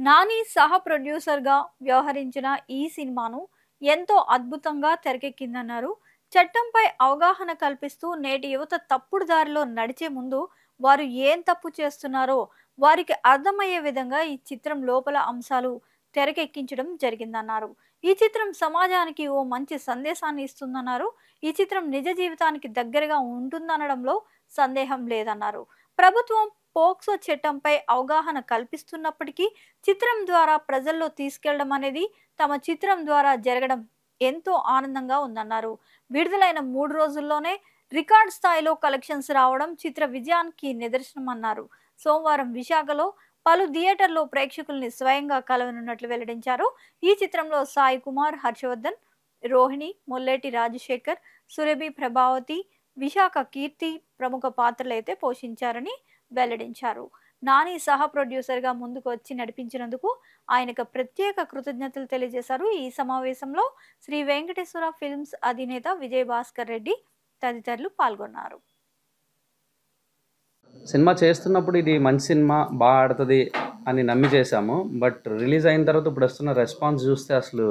నాని సహ ప్రొడ్యూసర్‌గా వ్యవహరించిన ఈ సినిమాను ఎంతో అద్భుతంగా తెరకెక్కిందన్నారు. చట్టంపై అవగాహన కల్పిస్తూ నేటి యువత తప్పుడు దారిలో నడిచే ముందు వారు ఏం తప్పు చేస్తున్నారో వారికి అర్థమయ్యే విధంగా ఈ చిత్రం లోపల అంశాలు తెరకెక్కించడం జరిగిందన్నారు. ఈ చిత్రం సమాజానికి ఓ మంచి సందేశాన్ని ఇస్తుందన్నారు. ఈ చిత్రం నిజ జీవితానికి దగ్గరగా ఉంటుందనడంలో సందేహం లేదన్నారు. ప్రభుత్వం పోక్సో చట్టంపై అవగాహన కల్పిస్తున్నప్పటికీ చిత్రం ద్వారా ప్రజల్లో తీసుకెళ్లడం అనేది తమ చిత్రం ద్వారా జరగడం ఎంతో ఆనందంగా ఉందన్నారు. విడుదలైన 3 రోజుల్లోనే రికార్డ్ స్థాయిలో కలెక్షన్స్ రావడం చిత్ర విజయానికి నిదర్శనమన్నారు. సోమవారం విశాఖలో పలు థియేటర్లో ప్రేక్షకుల్ని స్వయంగా కలవనున్నట్లు వెల్లడించారు. ఈ చిత్రంలో సాయి కుమార్, హర్షవర్ధన్, రోహిణి, మొల్లేటి రాజశేఖర్, సురభి ప్రభావతి, విశాఖ కీర్తి ప్రముఖ పాత్రలైతే పోషించారని వెల్లడించారు. నాని సహ ప్రొడ్యూసర్‌గా ముందుకు వచ్చి నడిపించినందుకు ఆయనకు ప్రత్యేక కృతజ్ఞతలు తెలియజేశారు. ఈ సమావేశంలో శ్రీ వెంకటేశ్వర ఫిల్మ్స్ అధినేత విజయభాస్కర్ రెడ్డి తదితరులు పాల్గొన్నారు. సినిమా చేస్తున్నప్పుడు ఇది మంచి సినిమా బాగా ఆడుతుంది అని నమ్మి చేశాము. బట్ రిలీజ్ అయిన తర్వాత ఇప్పుడు వస్తున్న రెస్పాన్స్ చూస్తే అసలు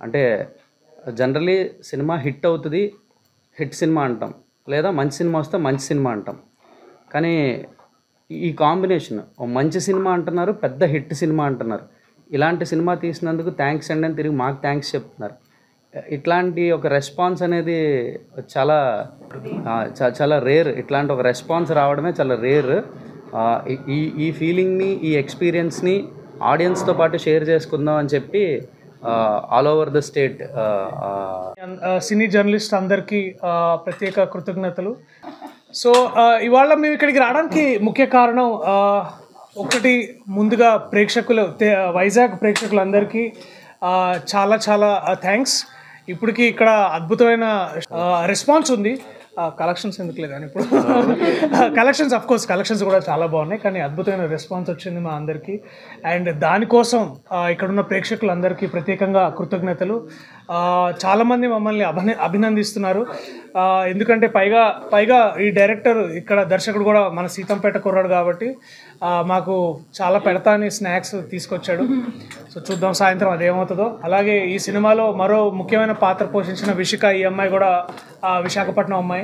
అంటే జనరలీ సినిమా హిట్ అవుతుంది, హిట్ సినిమా అంటాం, లేదా మంచి సినిమా వస్తే మంచి సినిమా అంటాం. కానీ ఈ కాంబినేషన్ మంచి సినిమా అంటున్నారు, పెద్ద హిట్ సినిమా అంటున్నారు. ఇలాంటి సినిమా తీసినందుకు థ్యాంక్స్ అండి అని తిరిగి మాకు థ్యాంక్స్ చెప్తున్నారు. ఇట్లాంటి ఒక రెస్పాన్స్ అనేది చాలా చాలా రేర్. ఇట్లాంటి ఒక రెస్పాన్స్ రావడమే చాలా రేర్. ఈ ఈ ఫీలింగ్ని, ఈ ఎక్స్పీరియన్స్ని ఆడియన్స్తో పాటు షేర్ చేసుకుందాం అని చెప్పి all over the state cine journalist అందరికీ ప్రత్యేక కృతజ్ఞతలు. సో ఇవాళ మేము ఇక్కడికి రావడానికి ముఖ్య కారణం ఒకటి, ముందుగా వైజాగ్ ప్రేక్షకులందరికీ చాలా చాలా థ్యాంక్స్. ఇప్పటికీ ఇక్కడ అద్భుతమైన రెస్పాన్స్ ఉంది. కలెక్షన్స్ ఎందుకులే కానీ ఇప్పుడు కలెక్షన్స్ అఫ్కోర్స్ కలెక్షన్స్ కూడా చాలా బాగున్నాయి, కానీ అద్భుతమైన రెస్పాన్స్ వచ్చింది మా అందరికీ. అండ్ దానికోసం ఇక్కడున్న ప్రేక్షకులందరికీ ప్రత్యేకంగా కృతజ్ఞతలు. చాలామంది మమ్మల్ని అభినందిస్తున్నారు. ఎందుకంటే పైగా ఈ డైరెక్టర్, ఇక్కడ దర్శకుడు కూడా మన సీతంపేట కుర్రాడు కాబట్టి మాకు చాలా పెడతా అని స్నాక్స్ తీసుకొచ్చాడు. సో చూద్దాం సాయంత్రం అదేమవుతుందో. అలాగే ఈ సినిమాలో మరో ముఖ్యమైన పాత్ర పోషించిన విషిక, ఈ అమ్మాయి కూడా విశాఖపట్నం అమ్మాయి.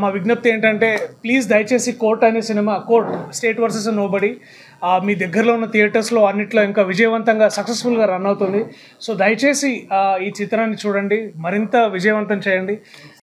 మా విజ్ఞప్తి ఏంటంటే ప్లీజ్ దయచేసి కోర్ట్ అనే cinema, court state versus nobody మీ దగ్గరలో ఉన్న థియేటర్స్లో అన్నిట్లో ఇంకా విజయవంతంగా సక్సెస్ఫుల్గా రన్ అవుతుంది. సో దయచేసి ఈ చిత్రాన్ని చూడండి, మరింత విజయవంతం చేయండి.